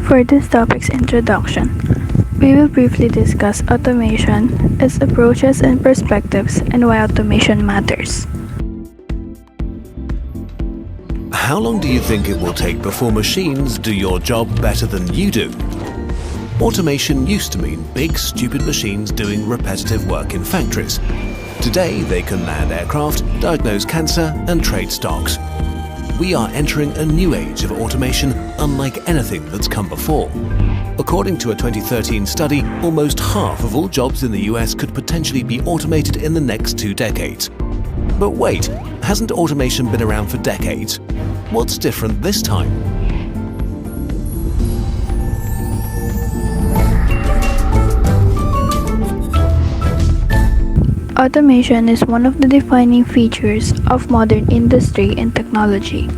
For this topic's introduction, we will briefly discuss automation, its approaches and perspectives, and why automation matters. How long do you think it will take before machines do your job better than you do? Automation used to mean big, stupid machines doing repetitive work in factories. Today, they can land aircraft, diagnose cancer, and trade stocks. We are entering a new age of automation unlike anything that's come before. According to a 2013 study, almost half of all jobs in the US could potentially be automated in the next 2 decades. But wait, hasn't automation been around for decades? What's different this time? Automation is one of the defining features of modern industry and technology.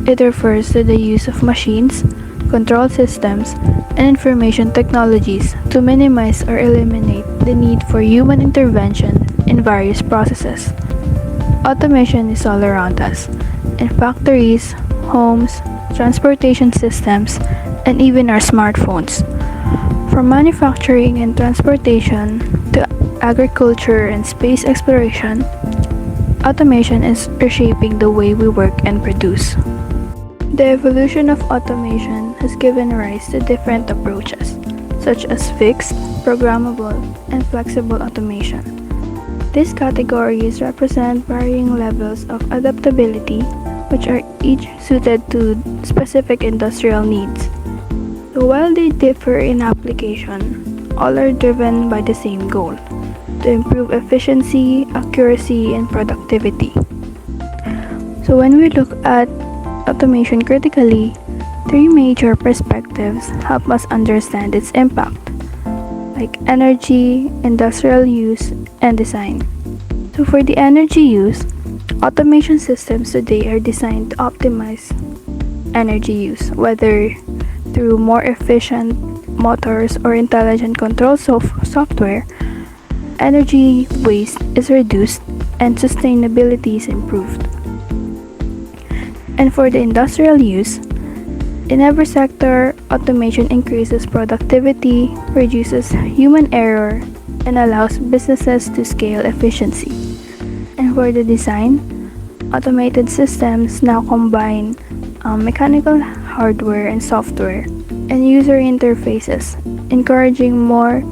It refers to the use of machines, control systems, and information technologies to minimize or eliminate the need for human intervention in various processes. Automation is all around us, in factories, homes, transportation systems, and even our smartphones. From manufacturing and transportation to agriculture and space exploration, automation is reshaping the way we work and produce. The evolution of automation has given rise to different approaches, such as fixed, programmable, and flexible automation. These categories represent varying levels of adaptability, which are each suited to specific industrial needs. So while they differ in application, all are driven by the same goal: to improve efficiency, accuracy, and productivity. So when we look at automation critically, 3 major perspectives help us understand its impact, like energy, industrial use, and design. So for the energy use, automation systems today are designed to optimize energy use, whether through more efficient motors or intelligent control software. Energy waste is reduced and sustainability is improved. And for the industrial use, in every sector, automation increases productivity, reduces human error, and allows businesses to scale efficiency. And for the design, automated systems now combine mechanical hardware and software and user interfaces, encouraging more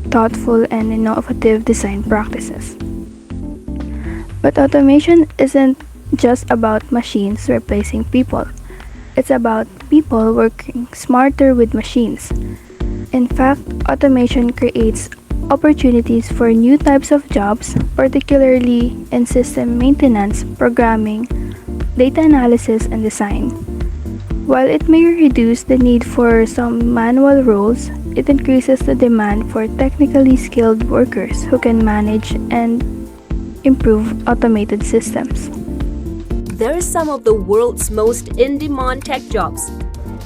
thoughtful and innovative design practices. But automation isn't just about machines replacing people. It's about people working smarter with machines. In fact, automation creates opportunities for new types of jobs, particularly in system maintenance, programming, data analysis, and design. While it may reduce the need for some manual roles, it increases the demand for technically skilled workers who can manage and improve automated systems. They're some of the world's most in-demand tech jobs.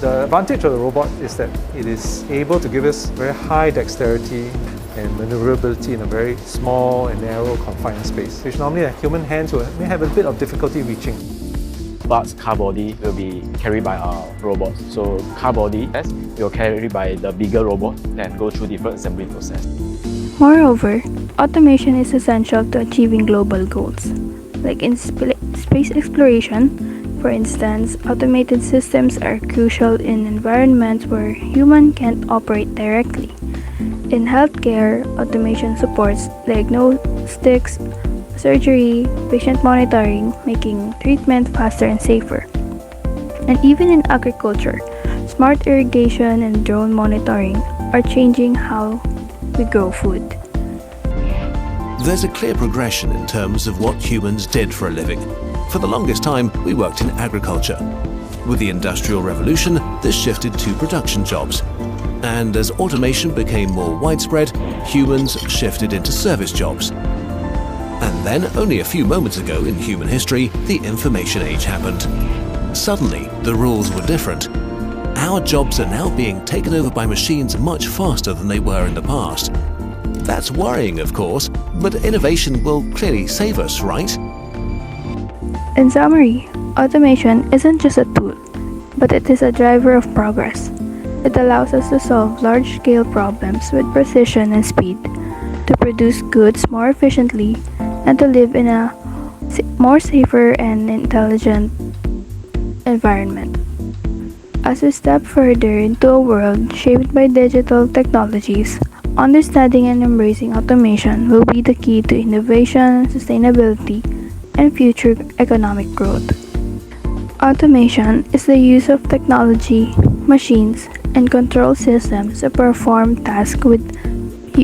The advantage of the robot is that it is able to give us very high dexterity and maneuverability in a very small and narrow confined space, which normally a human hands may have a bit of difficulty reaching. Parts car body will be carried by our robots. So car body will carried by the bigger robot that go through different assembly process. Moreover, automation is essential to achieving global goals. Like in space exploration, for instance, automated systems are crucial in environments where humans can't operate directly. In healthcare, automation supports diagnostics, surgery, patient monitoring, making treatment faster and safer. And even in agriculture, smart irrigation and drone monitoring are changing how we grow food. There's a clear progression in terms of what humans did for a living. For the longest time, we worked in agriculture. With the Industrial Revolution, this shifted to production jobs. And as automation became more widespread, humans shifted into service jobs. And then, only a few moments ago in human history, the information age happened. Suddenly, the rules were different. Our jobs are now being taken over by machines much faster than they were in the past. That's worrying, of course, but innovation will clearly save us, right? In summary, automation isn't just a tool, but it is a driver of progress. It allows us to solve large-scale problems with precision and speed, to produce goods more efficiently, and to live in a more safer and intelligent environment. As we step further into a world shaped by digital technologies, understanding and embracing automation will be the key to innovation, sustainability, and future economic growth. Automation is the use of technology, machines, and control systems to perform tasks with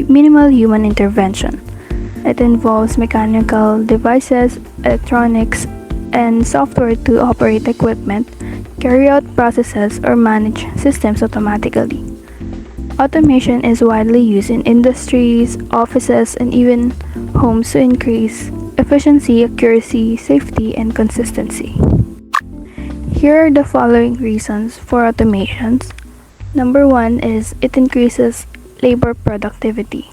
minimal human intervention. It involves mechanical devices, electronics, and software to operate equipment, carry out processes, or manage systems automatically. Automation is widely used in industries, offices, and even homes to increase efficiency, accuracy, safety, and consistency. Here are the following reasons for automations. Number one is it increases labor productivity.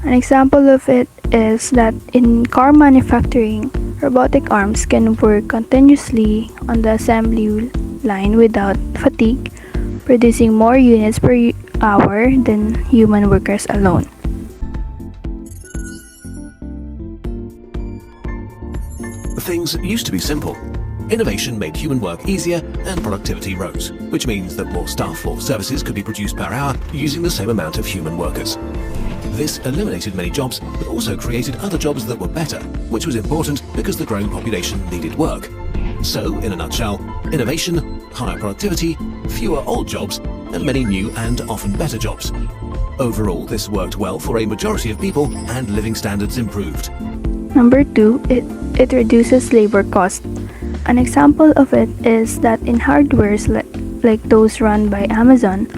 An example of it is that in car manufacturing, robotic arms can work continuously on the assembly line without fatigue, producing more units per hour than human workers alone. Things used to be simple. Innovation made human work easier and productivity rose, which means that more stuff or services could be produced per hour using the same amount of human workers. This eliminated many jobs, but also created other jobs that were better, which was important because the growing population needed work. So, in a nutshell, innovation, higher productivity, fewer old jobs, and many new and often better jobs. Overall, this worked well for a majority of people and living standards improved. Number two, it reduces labor cost. An example of it is that in hardwares like those run by Amazon,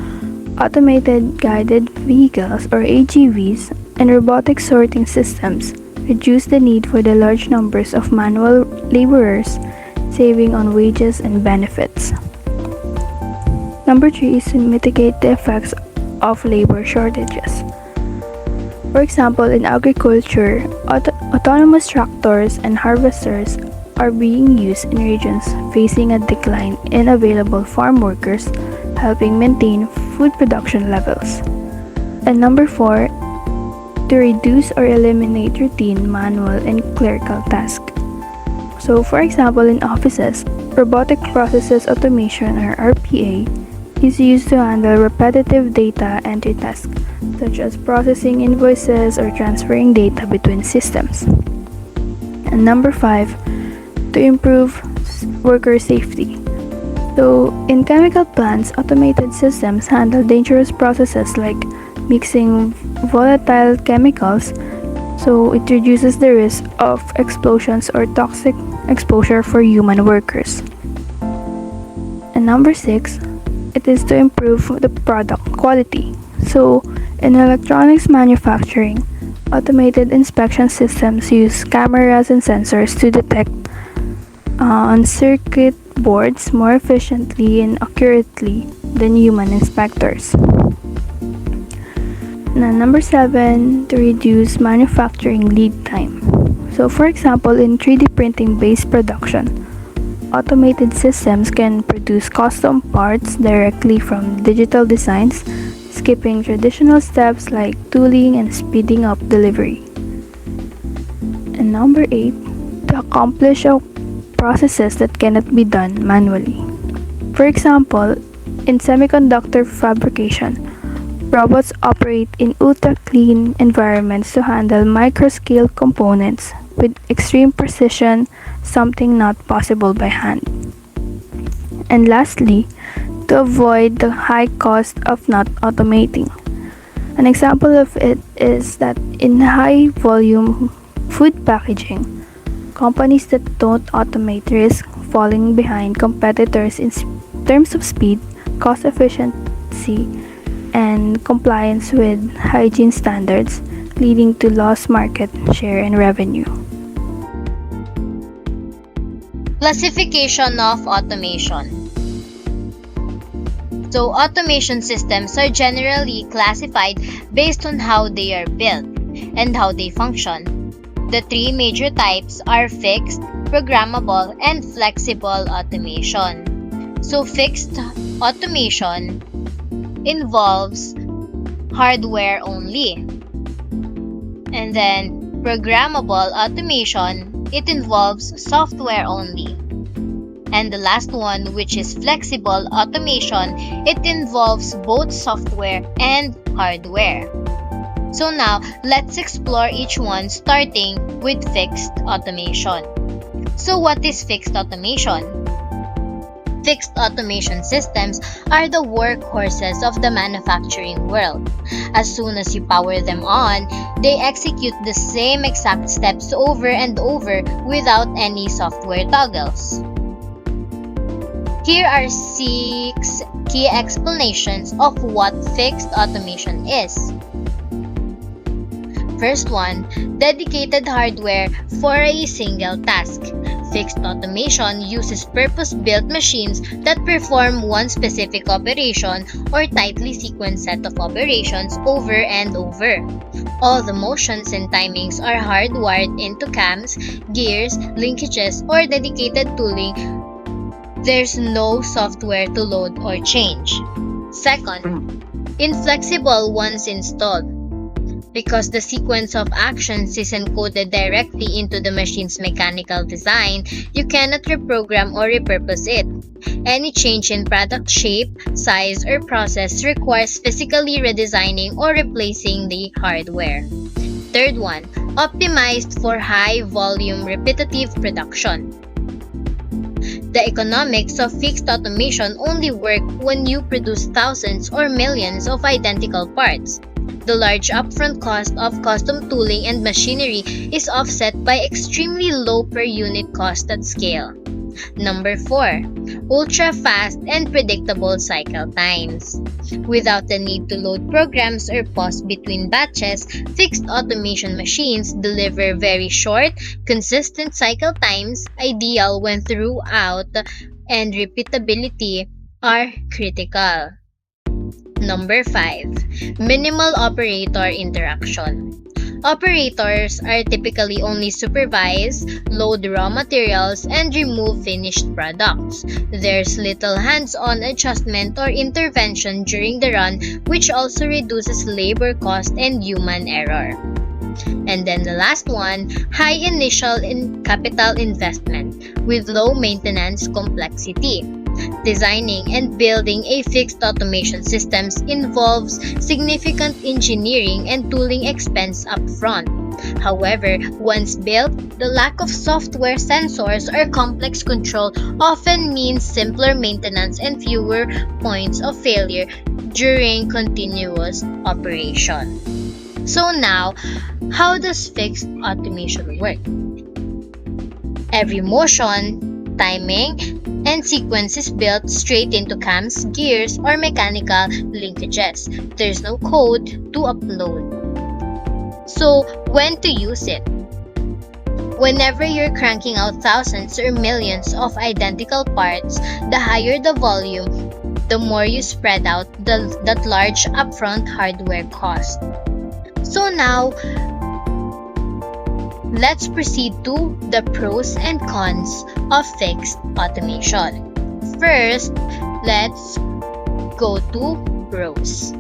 automated guided vehicles or AGVs and robotic sorting systems reduce the need for the large numbers of manual laborers, saving on wages and benefits. Number three is to mitigate the effects of labor shortages. For example, in agriculture, autonomous tractors and harvesters are being used in regions facing a decline in available farm workers, helping maintain food production levels. And number four, to reduce or eliminate routine, manual, and clerical tasks. So, for example, in offices, robotic process automation or RPA is used to handle repetitive data entry tasks, such as processing invoices or transferring data between systems. And number five, to improve worker safety. So, in chemical plants, automated systems handle dangerous processes like mixing volatile chemicals, so it reduces the risk of explosions or toxic exposure for human workers. And number six, it is to improve the product quality. So, in electronics manufacturing, automated inspection systems use cameras and sensors to detect on circuit boards more efficiently and accurately than human inspectors. Now, number seven, to reduce manufacturing lead time. So, for example, in 3D printing based production, automated systems can produce custom parts directly from digital designs, skipping traditional steps like tooling and speeding up delivery. And number eight, to accomplish processes that cannot be done manually. For example, in semiconductor fabrication, robots operate in ultra-clean environments to handle micro-scale components with extreme precision, something not possible by hand. And lastly, to avoid the high cost of not automating. An example of it is that in high-volume food packaging, companies that don't automate risk falling behind competitors in terms of speed, cost efficiency, and compliance with hygiene standards, leading to lost market share and revenue. Classification of automation. So, automation systems are generally classified based on how they are built and how they function. The three major types are fixed, programmable, and flexible automation. So fixed automation involves hardware only. And then programmable automation, it involves software only. And the last one, which is flexible automation, it involves both software and hardware. So now, let's explore each one starting with fixed automation. So what is fixed automation? Fixed automation systems are the workhorses of the manufacturing world. As soon as you power them on, they execute the same exact steps over and over without any software toggles. Here are 6 key explanations of what fixed automation is. First one, dedicated hardware for a single task. Fixed automation uses purpose-built machines that perform one specific operation or tightly sequenced set of operations over and over. All the motions and timings are hardwired into cams, gears, linkages, or dedicated tooling. There's no software to load or change. Second, inflexible once installed. Because the sequence of actions is encoded directly into the machine's mechanical design, you cannot reprogram or repurpose it. Any change in product shape, size, or process requires physically redesigning or replacing the hardware. Third one, optimized for high-volume repetitive production. The economics of fixed automation only work when you produce thousands or millions of identical parts. The large upfront cost of custom tooling and machinery is offset by extremely low per unit cost at scale. Number 4. Ultra-fast and predictable cycle times. Without the need to load programs or pause between batches, fixed automation machines deliver very short, consistent cycle times, ideal when throughput and repeatability are critical. Number 5. Minimal operator interaction. Operators are typically only supervise, load raw materials, and remove finished products. There's little hands-on adjustment or intervention during the run, which also reduces labor cost and human error. And then the last one, high initial capital investment with low maintenance complexity. Designing and building a fixed automation systems involves significant engineering and tooling expense upfront. However, once built, the lack of software, sensors, or complex control often means simpler maintenance and fewer points of failure during continuous operation. So now, how does fixed automation work? Every motion, timing, and sequence is built straight into cams, gears, or mechanical linkages. There's no code to upload. So, when to use it? Whenever you're cranking out thousands or millions of identical parts, the higher the volume, the more you spread out that large upfront hardware cost. So now, let's proceed to the pros and cons of fixed automation. First, let's go to pros.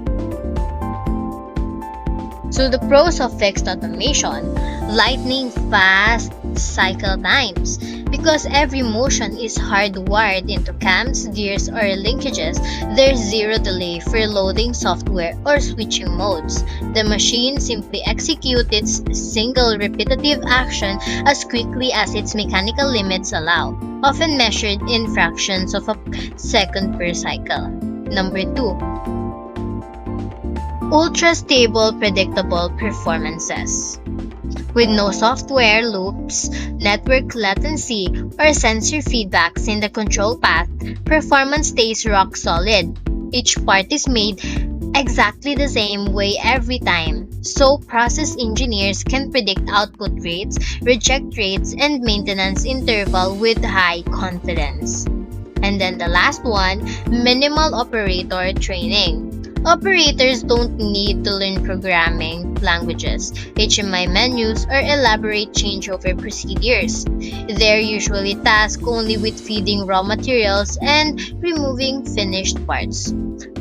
So the pros of fixed automation: lightning fast cycle times. Because every motion is hardwired into cams, gears, or linkages, there's zero delay for loading software or switching modes. The machine simply executes its single repetitive action as quickly as its mechanical limits allow, often measured in fractions of a second per cycle. Number 2. Ultra-stable, predictable performances. With no software loops, network latency, or sensor feedbacks in the control path, performance stays rock solid. Each part is made exactly the same way every time, so process engineers can predict output rates, reject rates, and maintenance interval with high confidence. And then the last one, minimal operator training. Operators don't need to learn programming languages, HMI menus, or elaborate changeover procedures. They're usually tasked only with feeding raw materials and removing finished parts.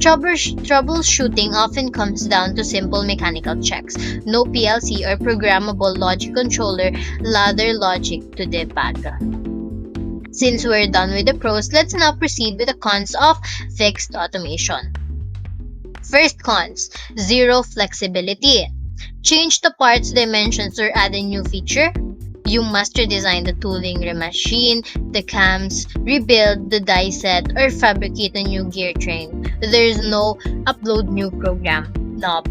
Troubleshooting often comes down to simple mechanical checks, no PLC or programmable logic controller, ladder logic to debug. Since we're done with the pros, let's now proceed with the cons of fixed automation. First cons, zero flexibility. Change the parts dimensions or add a new feature. You must redesign the tooling, remachine the cams, rebuild the die set, or fabricate a new gear train. There's no upload new program knob.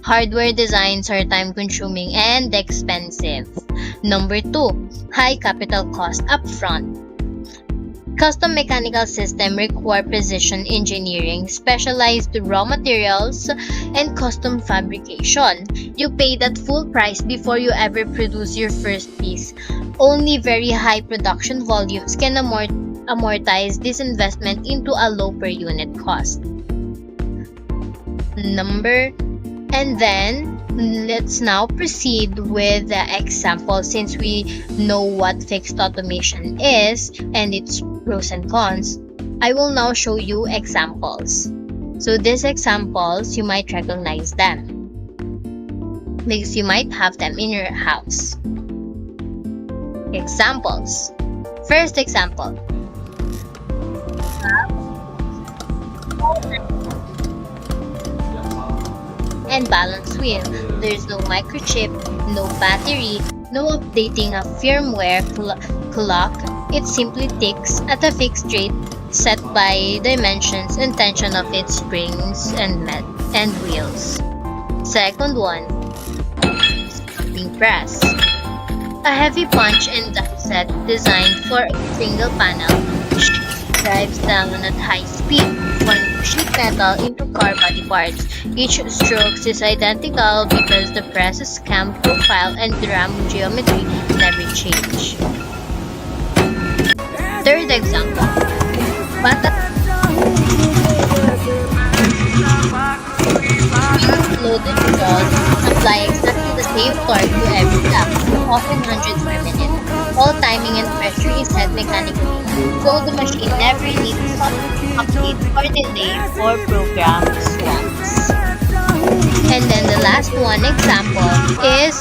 Hardware designs are time-consuming and expensive. Number 2, high capital cost upfront. Custom mechanical systems require precision engineering, specialized raw materials, and custom fabrication. You pay that full price before you ever produce your first piece. Only very high production volumes can amortize this investment into a low per unit cost. And then let's now proceed with the example. Since we know what fixed automation is and its pros and cons, I will now show you examples. So these examples, you might recognize them because you might have them in your house. Examples. First example. And balance wheel. There's no microchip, no battery, no updating a firmware clock. It simply ticks at a fixed rate set by dimensions and tension of its springs and wheels. Second one, stamping press. A heavy punch and die set designed for a single panel which drives down at high speed when sheet metal into car body parts. Each stroke is identical because the press's cam profile and ram geometry never change. Third example. Loaded jaws apply exactly the same torque to every tap, often hundreds per minute. All timing and pressure is set mechanically, so the machine never needs to update or delay for program swaps. And then the last one example is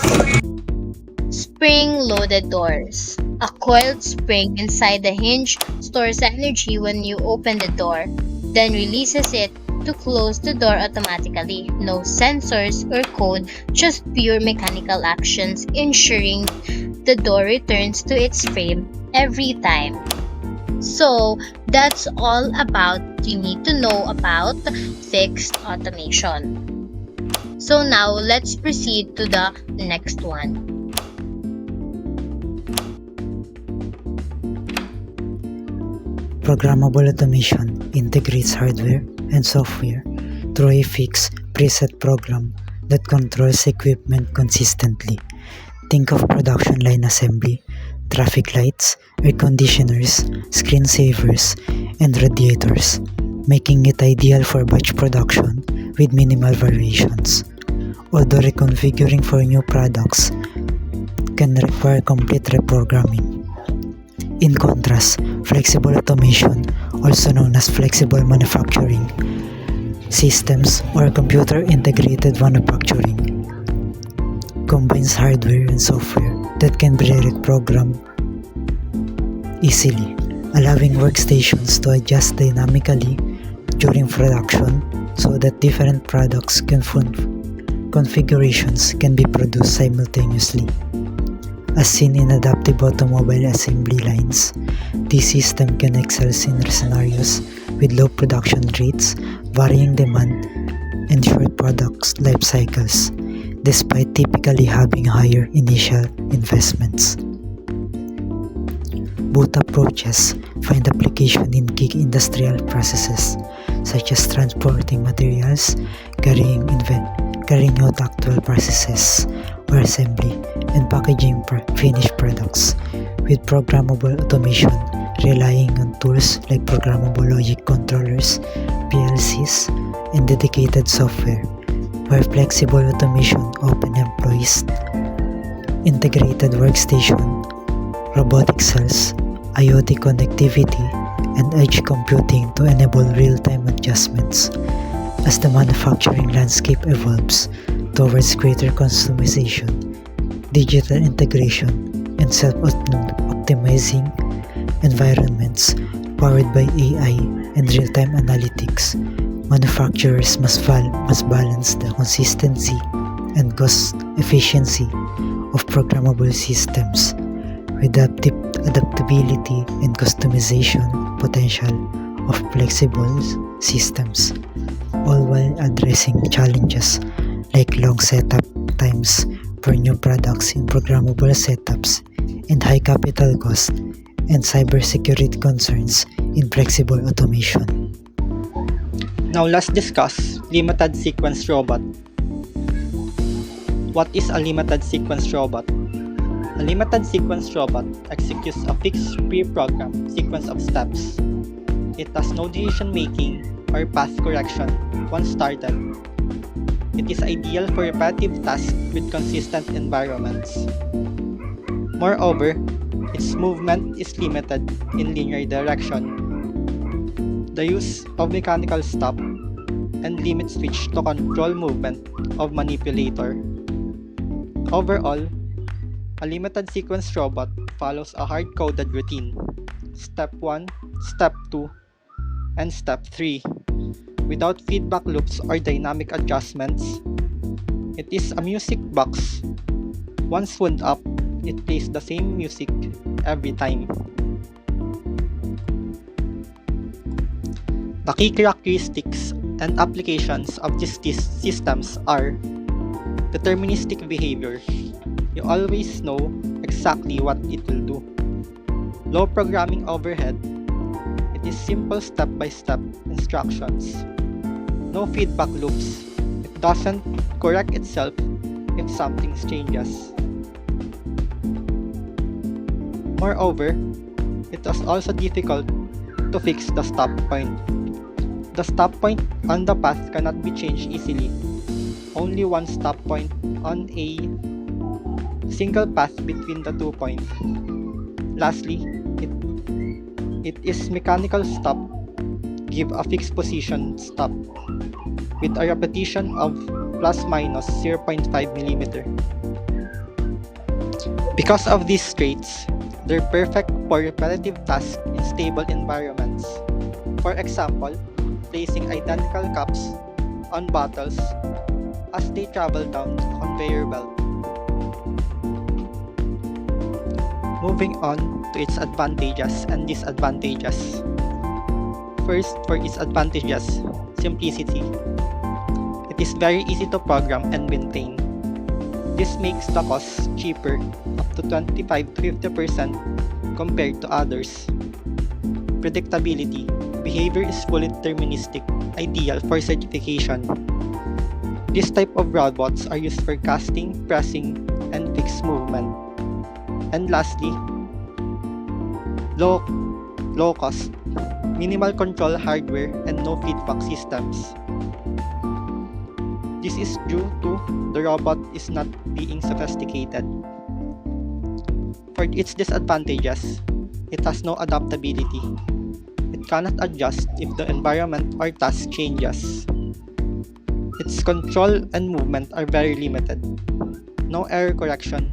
spring-loaded doors. A coiled spring inside the hinge stores energy when you open the door, then releases it to close the door automatically. No sensors or code, just pure mechanical actions, ensuring the door returns to its frame every time. So that's all about you need to know about fixed automation. So now let's proceed to the next one. Programmable automation integrates hardware and software through a fixed preset program that controls equipment consistently. Think of production line assembly, traffic lights, air conditioners, screensavers, and radiators, making it ideal for batch production with minimal variations. Although reconfiguring for new products can require complete reprogramming. In contrast, flexible automation, also known as flexible manufacturing systems or computer-integrated manufacturing, combines hardware and software that can be reprogrammed easily, allowing workstations to adjust dynamically during production so that different products configurations can be produced simultaneously. As seen in adaptive automobile assembly lines, this system can excel in scenarios with low production rates, varying demand, and short product life cycles, despite typically having higher initial investments. Both approaches find application in key industrial processes such as transporting materials, carrying out actual processes or assembly, and packaging finished products, with programmable automation relying on tools like programmable logic controllers, PLCs, and dedicated software, where flexible automation often employs integrated workstation, robotic cells, IoT connectivity, and edge computing to enable real-time adjustments. As the manufacturing landscape evolves towards greater customization, digital integration, and self-optimizing environments powered by AI and real-time analytics, manufacturers must balance the consistency and cost efficiency of programmable systems with adaptability and customization potential of flexible systems, all while addressing challenges like long setup times for new products in programmable setups and high capital cost and cybersecurity concerns in flexible automation. Now let's discuss limited sequence robot. What is a limited sequence robot? A limited sequence robot executes a fixed pre-programmed sequence of steps. It has no decision making or path correction once started. It is ideal for repetitive tasks with consistent environments. Moreover, its movement is limited in linear direction. The use of mechanical stop and limit switch to control movement of manipulator. Overall, a limited sequence robot follows a hard-coded routine, Step 1, Step 2, and Step 3, without feedback loops or dynamic adjustments. It is a music box. Once wound up, it plays the same music every time. The key characteristics and applications of these systems are deterministic behavior. You always know exactly what it will do. Low programming overhead. It is simple step-by-step instructions. No feedback loops. It doesn't correct itself if something changes. Moreover, it is also difficult to fix the stop point. The stop point on the path cannot be changed easily. Only one stop point on a single path between the 2 points. Lastly, it is mechanical stop. Give a fixed position stop with a repetition of plus minus 0.5 mm. Because of these traits, they're perfect for repetitive tasks in stable environments. For example, placing identical cups on bottles as they travel down the conveyor belt. Moving on to its advantages and disadvantages. First, for its advantages, simplicity. It is very easy to program and maintain. This makes the cost cheaper, up to 25-50% compared to others. Predictability. Behavior is fully deterministic, ideal for certification. This type of robots are used for casting, pressing, and fixed movement. And lastly, low cost, minimal control hardware, and no feedback systems. This is due to the robot is not being sophisticated. For its disadvantages, it has no adaptability. It cannot adjust if the environment or task changes. Its control and movement are very limited. No error correction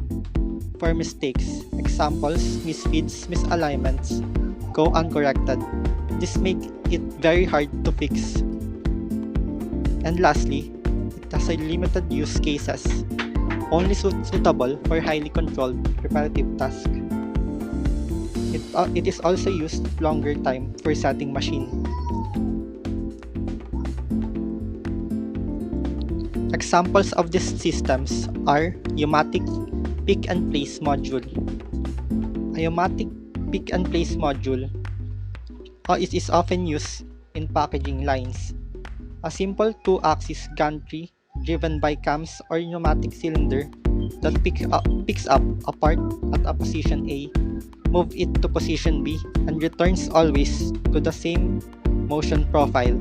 for mistakes. Examples, misfeeds, misalignments go uncorrected. This makes it very hard to fix. And lastly, it has a limited use cases, only suitable for highly controlled repetitive tasks. It is also used longer time for setting machine. Examples of these systems are Pneumatic Pick and Place Module. A pneumatic pick and place module is often used in packaging lines. A simple 2-axis gantry driven by cams or pneumatic cylinder that picks up a part at a position A, move it to position B, and returns always to the same motion profile.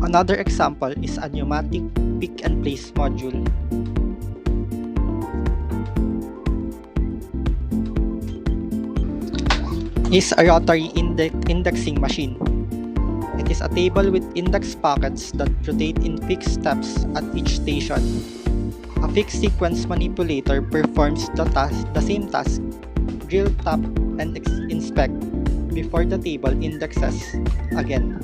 Another example is a pneumatic pick and place module. Is a rotary indexing machine. It is a table with index pockets that rotate in fixed steps at each station. A fixed sequence manipulator performs the same task, drill, tap, and inspect before the table indexes again.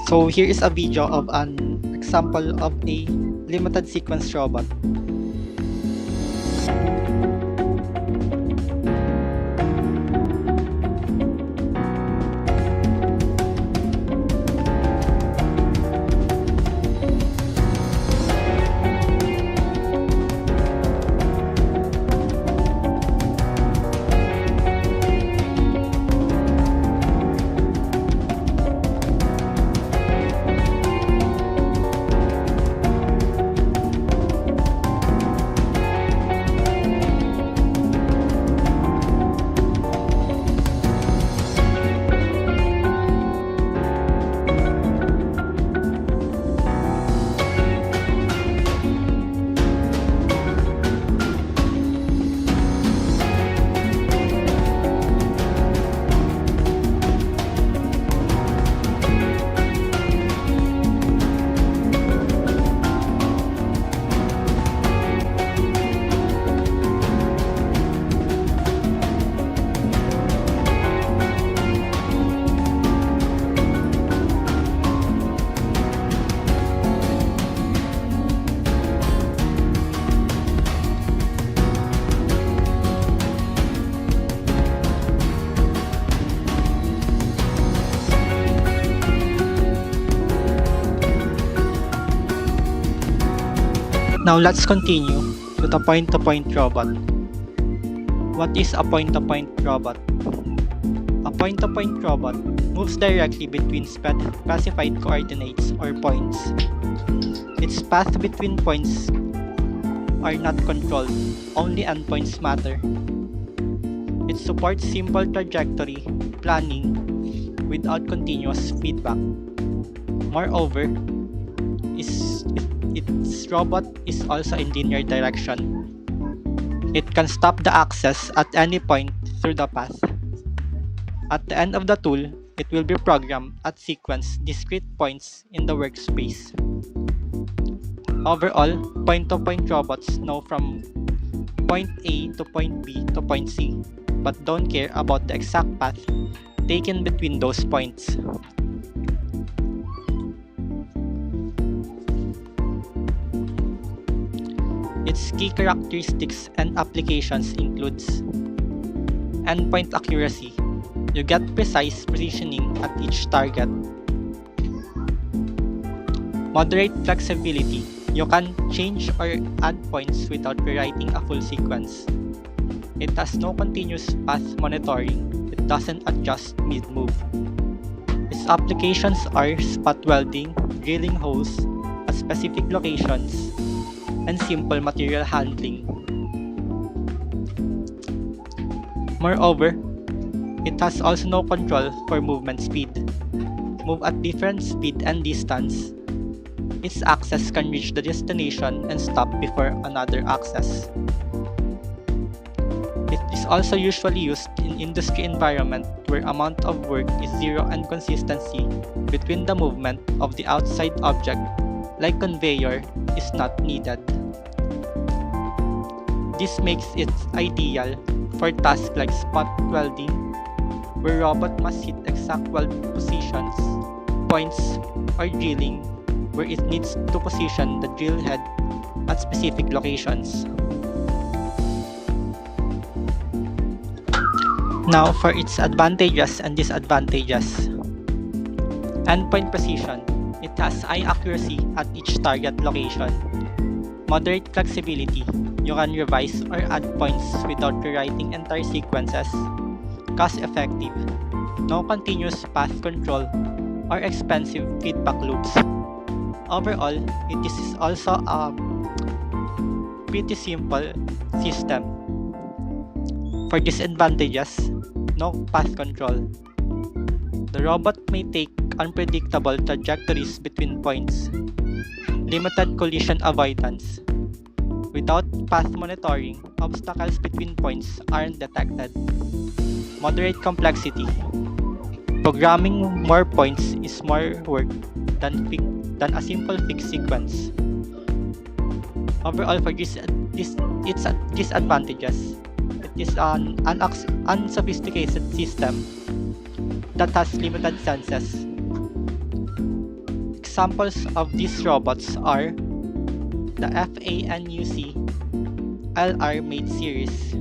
So here is a video of an example of a limited sequence robot. Now let's continue to the point-to-point robot. What is a point-to-point robot? A point-to-point robot moves directly between specified coordinates or points. Its path between points are not controlled, only endpoints matter. It supports simple trajectory planning without continuous feedback. Moreover, its robot is also in linear direction. It can stop the access at any point through the path. At the end of the tool, it will be programmed at sequence discrete points in the workspace. Overall, point-to-point robots know from point A to point B to point C, but don't care about the exact path taken between those points. Its key characteristics and applications includes endpoint accuracy. You get precise positioning at each target. Moderate flexibility. You can change or add points without rewriting a full sequence. It has no continuous path monitoring. It doesn't adjust mid-move. Its applications are spot welding, drilling holes at specific locations, and simple material handling. Moreover, it has also no control for movement speed. Move at different speed and distance. Its axis can reach the destination and stop before another axis. It is also usually used in industry environment where amount of work is zero and consistency between the movement of the outside object, like conveyor, is not needed. This makes it ideal for tasks like spot welding, where robot must hit exact weld positions, points, or drilling, where it needs to position the drill head at specific locations. Now for its advantages and disadvantages. Endpoint precision. It has high accuracy at each target location. Moderate flexibility. You can revise or add points without rewriting entire sequences. Cost effective. No continuous path control or expensive feedback loops. Overall, it is also a pretty simple system. For disadvantages, no path control. The robot may take unpredictable trajectories between points, limited collision avoidance. Without path monitoring, obstacles between points aren't detected. Moderate complexity. Programming more points is more work than a simple fixed sequence. Overall, for its disadvantages, it is an unsophisticated system that has limited senses. Examples of these robots are the FANUC LR-made series.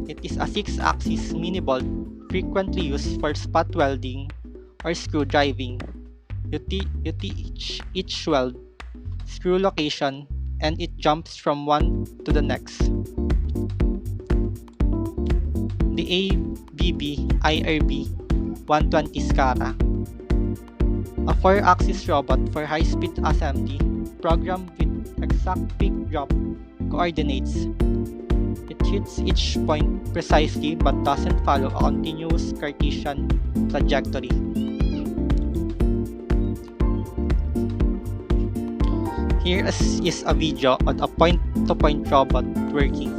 It is a 6-axis mini-bolt frequently used for spot welding or screw driving. You teach each weld, screw location, and it jumps from one to the next. The ABB IRB 120 SCARA, a 4-axis robot for high-speed assembly programmed with exact pick drop coordinates. It hits each point precisely but doesn't follow a continuous Cartesian trajectory. Here is a video on a point-to-point robot working.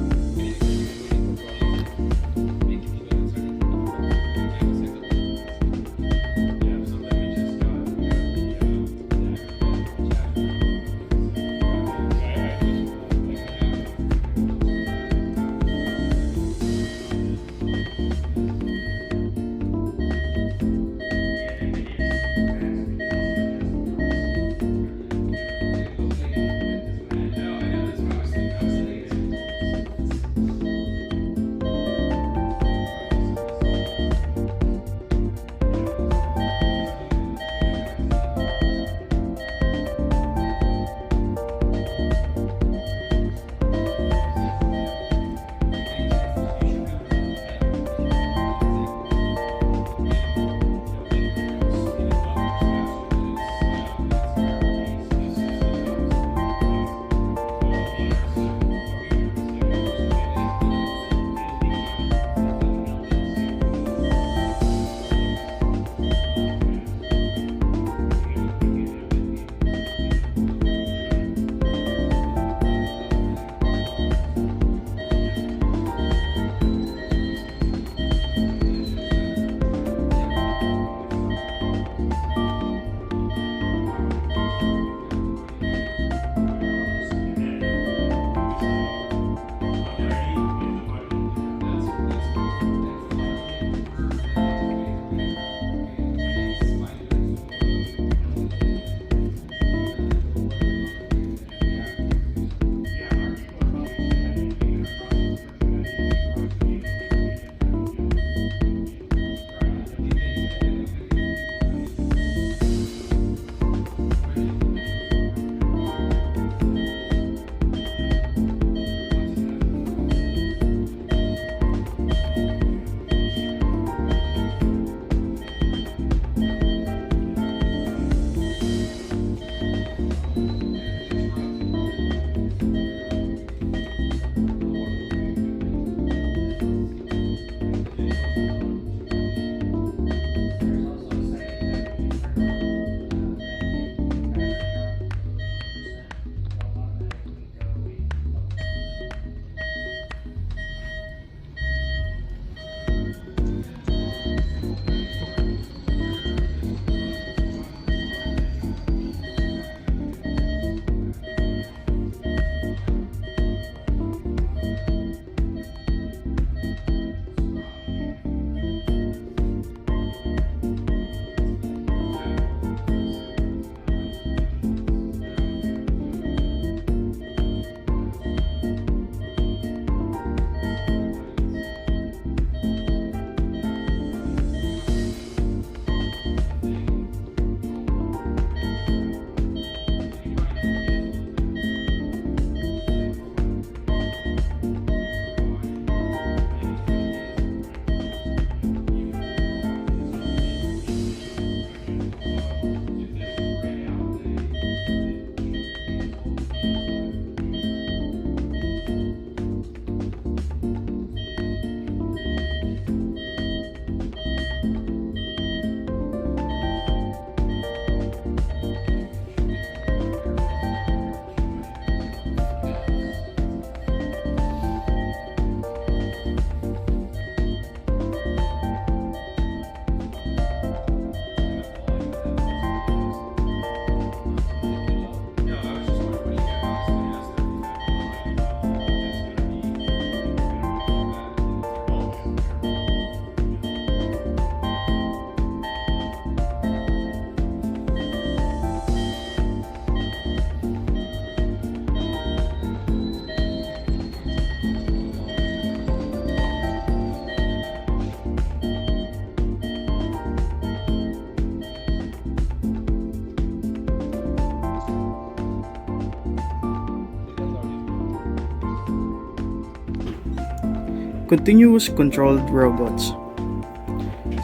Continuous controlled robots.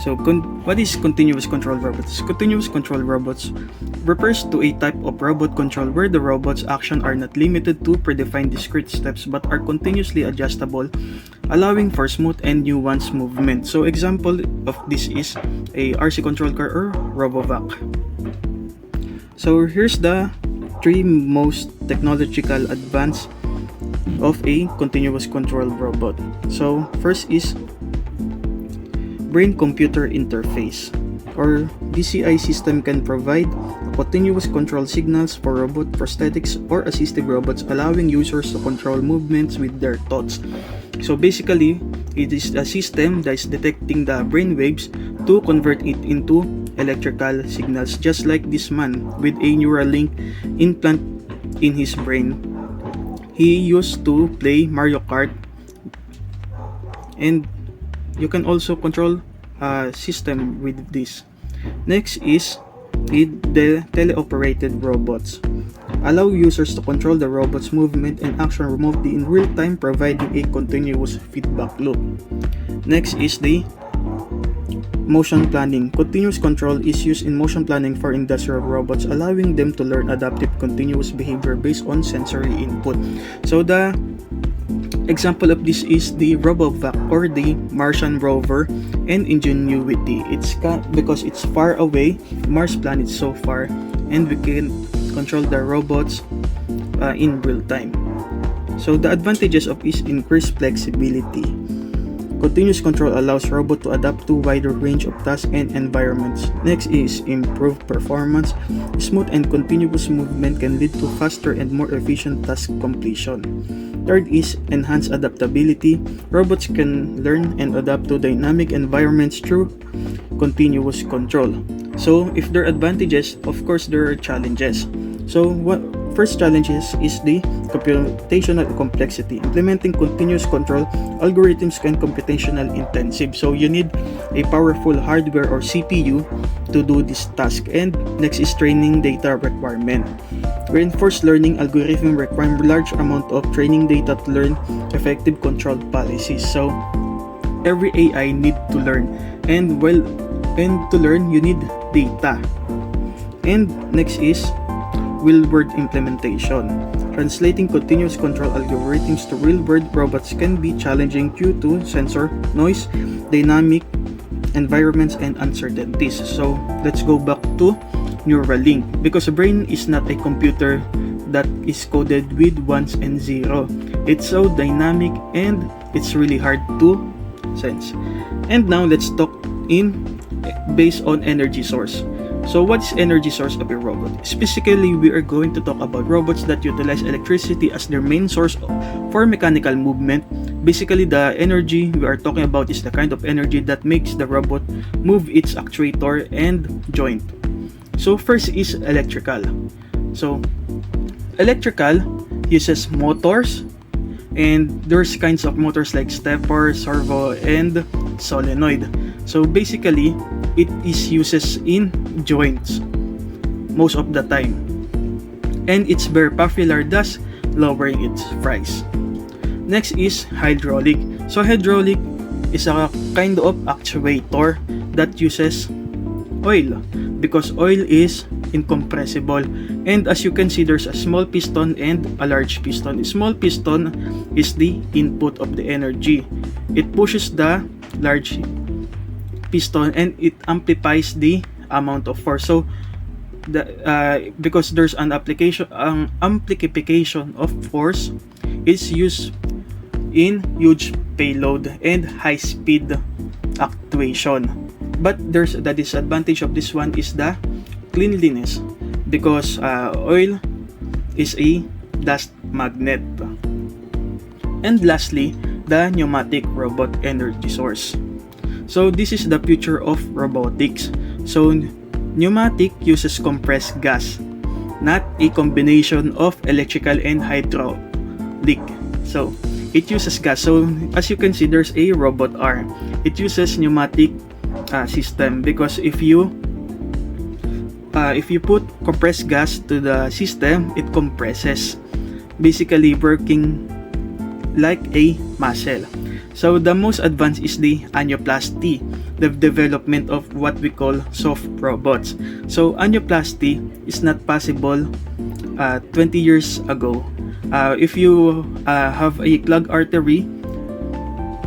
So, what is continuous controlled robots? Continuous controlled robots refers to a type of robot control where the robot's actions are not limited to predefined discrete steps but are continuously adjustable, allowing for smooth and nuanced movement. So, example of this is a RC controlled car or RoboVac. So, here's the three most technological advance of a continuous controlled robot. So, first is brain-computer interface, or BCI system can provide continuous control signals for robot prosthetics or assistive robots, allowing users to control movements with their thoughts. So basically, it is a system that is detecting the brain waves to convert it into electrical signals, just like this man with a Neuralink implant in his brain. He used to play Mario Kart, and you can also control a system with this. Next is the teleoperated robots. Allow users to control the robot's movement and action remotely in real time, providing a continuous feedback loop. Next is the motion planning. Continuous control is used in motion planning for industrial robots, allowing them to learn adaptive continuous behavior based on sensory input. So the example of this is the RoboVac or the Martian rover and Ingenuity. It's because it's far away, Mars planet so far, and we can control the robots in real time. So the advantages of is increased flexibility. Continuous control allows robot to adapt to wider range of tasks and environments. Next is improved performance. Smooth and continuous movement can lead to faster and more efficient task completion. Third is enhanced adaptability. Robots can learn and adapt to dynamic environments through continuous control. So if there are advantages, of course there are challenges. So what first challenge is the computational complexity. Implementing continuous control algorithms can computational intensive. So you need a powerful hardware or CPU to do this task. And next is training data requirement. Reinforced learning algorithm require large amount of training data to learn effective control policies. So every AI need to learn, and to learn you need data. And next is real-world implementation. Translating continuous control algorithms to real-world robots can be challenging due to sensor noise, dynamic environments, and uncertainties. So let's go back to Neuralink, because the brain is not a computer that is coded with ones and zero. It's so dynamic and it's really hard to sense. And now let's talk based on energy source. So what is energy source of a robot? Specifically, we are going to talk about robots that utilize electricity as their main source for mechanical movement. Basically, the energy we are talking about is the kind of energy that makes the robot move its actuator and joint. So first is electrical. So electrical uses motors, and there's kinds of motors like stepper, servo, and solenoid. So basically, it is uses in joints most of the time, and it's very popular, thus lowering its price. Next is hydraulic. So hydraulic is a kind of actuator that uses oil, because oil is incompressible. And as you can see, there's a small piston and a large piston. A small piston is the input of the energy. It pushes the large piston and it amplifies the amount of force. So because there's an amplification of force is used in huge payload and high speed actuation. But there's the disadvantage of this one is the cleanliness, because oil is a dust magnet. And lastly, the pneumatic robot energy source. So this is the future of robotics. So pneumatic uses compressed gas, not a combination of electrical and hydraulic. So it uses gas. So as you can see, there's a robot arm. It uses pneumatic system, because if you put compressed gas to the system, it compresses, basically working like a muscle. So the most advanced is the Anyoplasty, the development of what we call soft robots. So Anyoplasty is not possible 20 years ago. If you have a clogged artery,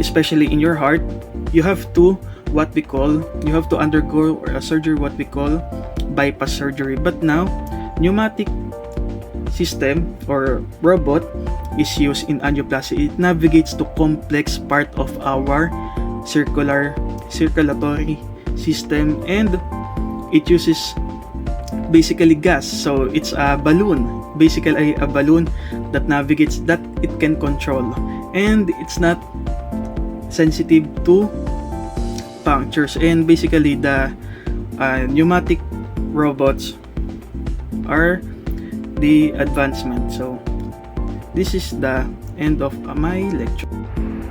especially in your heart, you have to undergo a surgery, what we call bypass surgery. But now, pneumatic system or robot is used in angioplasty. It navigates to complex part of our circulatory system, and it uses basically gas. So it's a balloon, basically a balloon that navigates, that it can control, and it's not sensitive to punctures. And basically the pneumatic robots are the advancement. So this is the end of my lecture.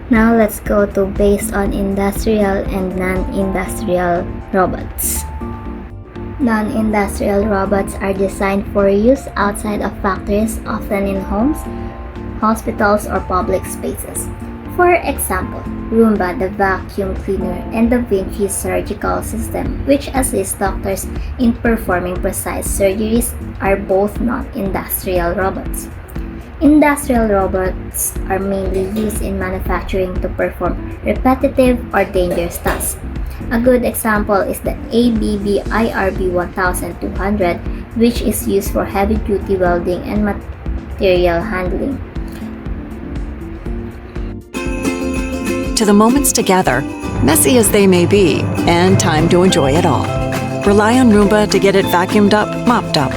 Now let's go to based on industrial and non-industrial robots. Non-industrial robots are designed for use outside of factories, often in homes, hospitals, or public spaces. For example, Roomba, the vacuum cleaner, and the Vinci surgical system, which assists doctors in performing precise surgeries, are both non-industrial robots. Industrial robots are mainly used in manufacturing to perform repetitive or dangerous tasks. A good example is the ABB IRB 1200, which is used for heavy-duty welding and material handling. To the moments together, messy as they may be, and time to enjoy it all. Rely on Roomba to get it vacuumed up, mopped up,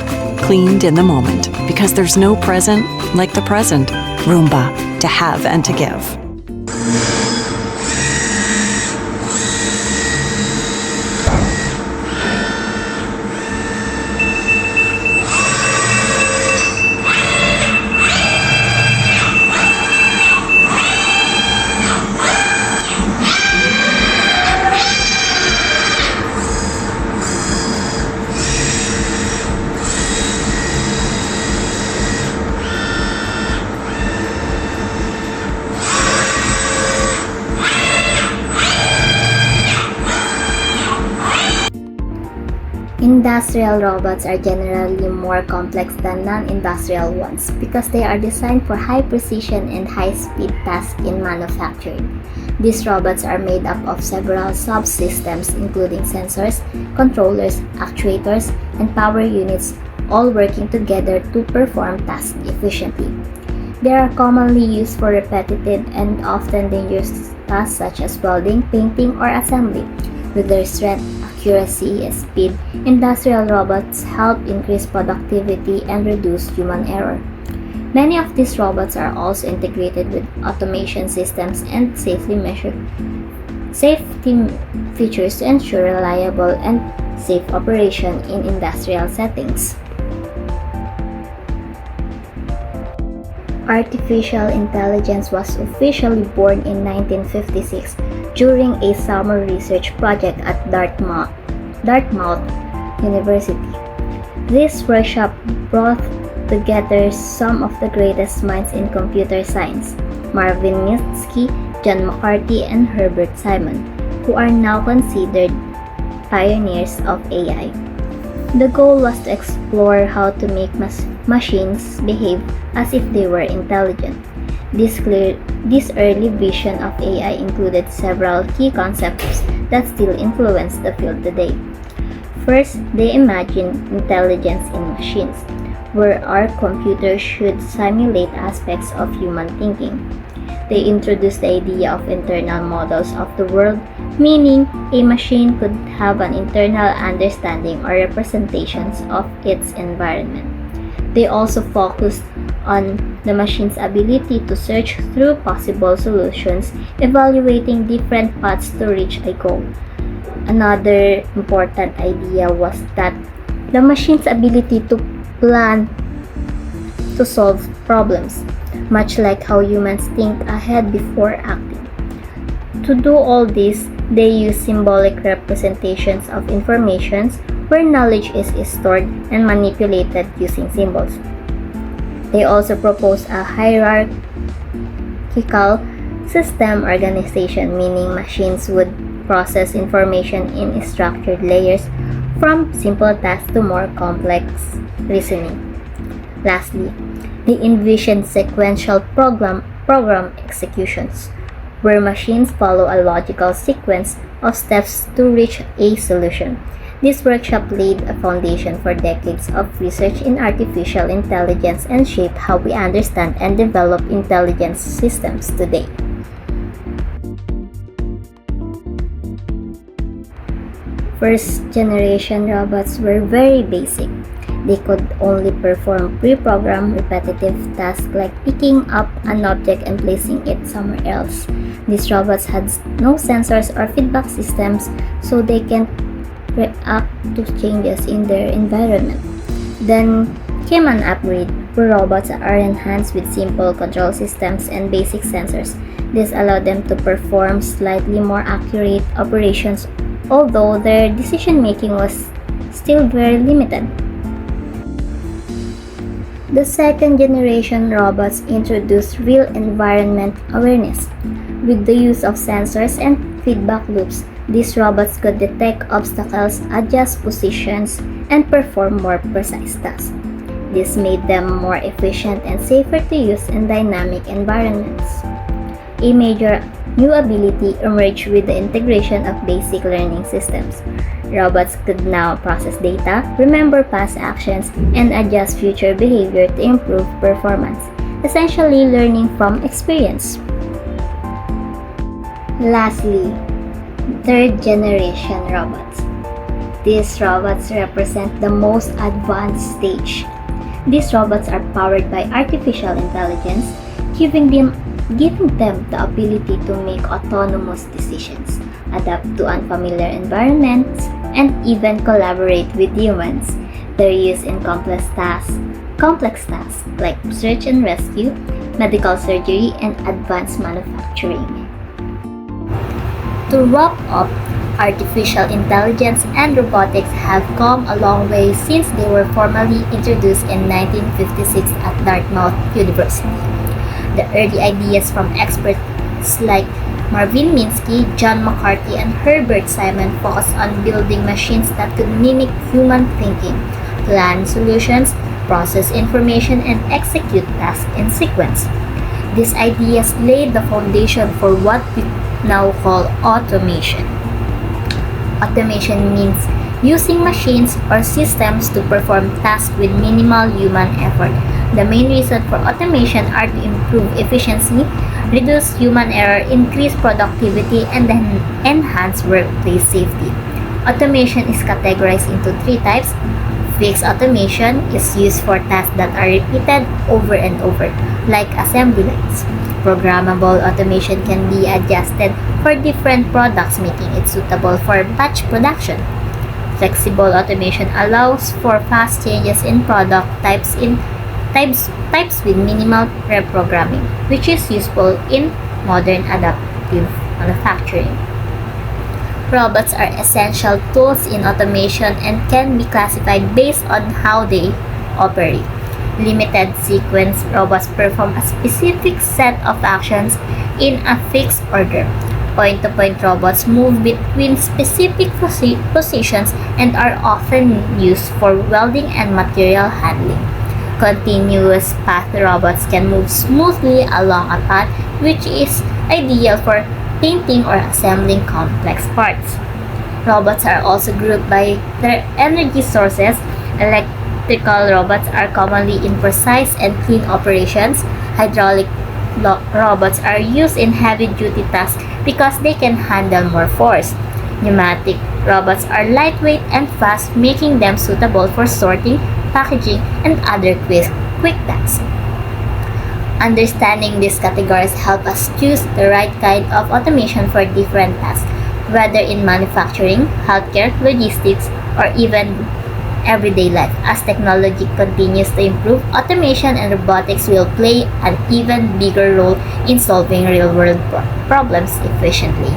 cleaned in the moment, because there's no present like the present. Roomba, to have and to give. Industrial robots are generally more complex than non-industrial ones because they are designed for high precision and high-speed tasks in manufacturing. These robots are made up of several subsystems including sensors, controllers, actuators, and power units, all working together to perform tasks efficiently. They are commonly used for repetitive and often dangerous tasks such as welding, painting, or assembly. With their strength, accuracy, and speed, industrial robots help increase productivity and reduce human error. Many of these robots are also integrated with automation systems and safety features to ensure reliable and safe operation in industrial settings. Artificial intelligence was officially born in 1956 during a summer research project at Dartmouth University. This workshop brought together some of the greatest minds in computer science, Marvin Minsky, John McCarthy, and Herbert Simon, who are now considered pioneers of AI. The goal was to explore how to make machines behave as if they were intelligent. This early vision of AI included several key concepts that still influence the field today. First, they imagined intelligence in machines, where our computers should simulate aspects of human thinking. They introduced the idea of internal models of the world, meaning a machine could have an internal understanding or representations of its environment. They also focused on the machine's ability to search through possible solutions, evaluating different paths to reach a goal. Another important idea was that the machine's ability to plan to solve problems, much like how humans think ahead before acting. To do all this, they use symbolic representations of information where knowledge is stored and manipulated using symbols. They also propose a hierarchical System organization, meaning machines would process information in structured layers from simple tasks to more complex reasoning. Lastly, they envision sequential program executions, where machines follow a logical sequence of steps to reach a solution. This workshop laid a foundation for decades of research in artificial intelligence and shaped how we understand and develop intelligence systems today. First-generation robots were very basic. They could only perform pre-programmed repetitive tasks like picking up an object and placing it somewhere else. These robots had no sensors or feedback systems, so they can't react to changes in their environment. Then came an upgrade, where robots are enhanced with simple control systems and basic sensors. This allowed them to perform slightly more accurate operations, although their decision-making was still very limited. The second-generation robots introduced real environment awareness. With the use of sensors and feedback loops, these robots could detect obstacles, adjust positions, and perform more precise tasks. This made them more efficient and safer to use in dynamic environments. A major new ability emerged with the integration of basic learning systems. Robots could now process data, remember past actions, and adjust future behavior to improve performance, essentially learning from experience. Lastly, third-generation robots. These robots represent the most advanced stage. These robots are powered by artificial intelligence, giving them the ability to make autonomous decisions, adapt to unfamiliar environments, and even collaborate with humans. Their use in complex tasks like search and rescue, medical surgery, and advanced manufacturing. To wrap up, artificial intelligence and robotics have come a long way since they were formally introduced in 1956 at Dartmouth University. The early ideas from experts like Marvin Minsky, John McCarthy, and Herbert Simon focused on building machines that could mimic human thinking, plan solutions, process information, and execute tasks in sequence. These ideas laid the foundation for what we now call automation. Automation means using machines or systems to perform tasks with minimal human effort. The main reason for automation are to improve efficiency, reduce human error, increase productivity, and then enhance workplace safety. Automation is categorized into three types. Fixed automation is used for tasks that are repeated over and over, like assembly lines. Programmable automation can be adjusted for different products, making it suitable for batch production. Flexible automation allows for fast changes in product types with minimal reprogramming, which is useful in modern adaptive manufacturing. Robots are essential tools in automation and can be classified based on how they operate. Limited sequence robots perform a specific set of actions in a fixed order. Point-to-point robots move between specific positions and are often used for welding and material handling. Continuous path robots can move smoothly along a path, which is ideal for painting or assembling complex parts. Robots are also grouped by their energy sources. Electrical robots are commonly in precise and clean operations. Hydraulic robots are used in heavy-duty tasks because they can handle more force. Pneumatic robots are lightweight and fast, making them suitable for sorting, packaging, and other quick tasks. Understanding these categories help us choose the right kind of automation for different tasks, whether in manufacturing, healthcare, logistics, or even everyday life. As technology continues to improve, automation and robotics will play an even bigger role in solving real-world problems efficiently.